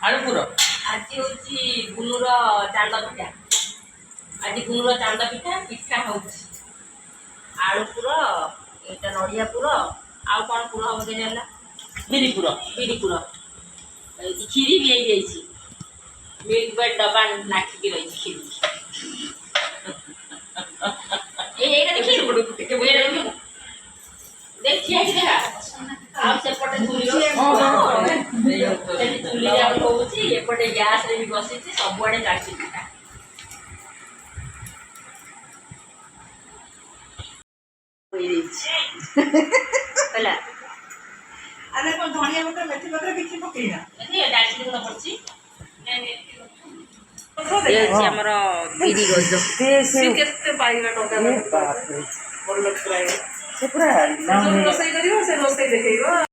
ଆଳୁପୁର ଆଜି ହଉଛି ଗୁନୁର ଚାନ୍ଦ ପିଠା। ଆଜି ଗୁନୁର ଚାନ୍ଦ ପିଠା ପିଠା ହଉଛି ଆଳୁପୁର, ଏଇଟା ନଡ଼ିଆ ପୁର, ଆଉ କ'ଣ ପୁର ହବ କେଜାଣି ହେଲା, ବିରିପୁର ବିରି ପୁର। କ୍ଷୀରି ବି ହେଇଯାଇଛି, ମିଲ୍କ ମେଡ୍ ଡବା ନାଖିକି ରହିଛି କ୍ଷୀରି। ଏଇଟା ଦେଖିବୁ ଦେଖିଆ ଦେଖା ଆଉ ସେପଟେ ଚୁଲି ଆଉ ହଉଛି, ଏପଟେ ଗ୍ୟାସରେ ବି ବସିଛି, ସବୁଆଡେ ଚାଲିଛି ପିଠା। ହେଲା ଆମେ କ'ଣ ଧଣିଆ ପତ୍ର ମେଥି ପତ୍ର କିଛି ପକେଇନା, ଡାଲି ଗୁଣ୍ଡ ପଡିଛି। ହଉଛି ଆମର ବିରି ଗଜ, କେତେ ପାଇବା ଟଙ୍କା ଭଲ ରୋଷେଇ କରିବ, ସେ ରୋଷେଇ ଦେଖେଇବ।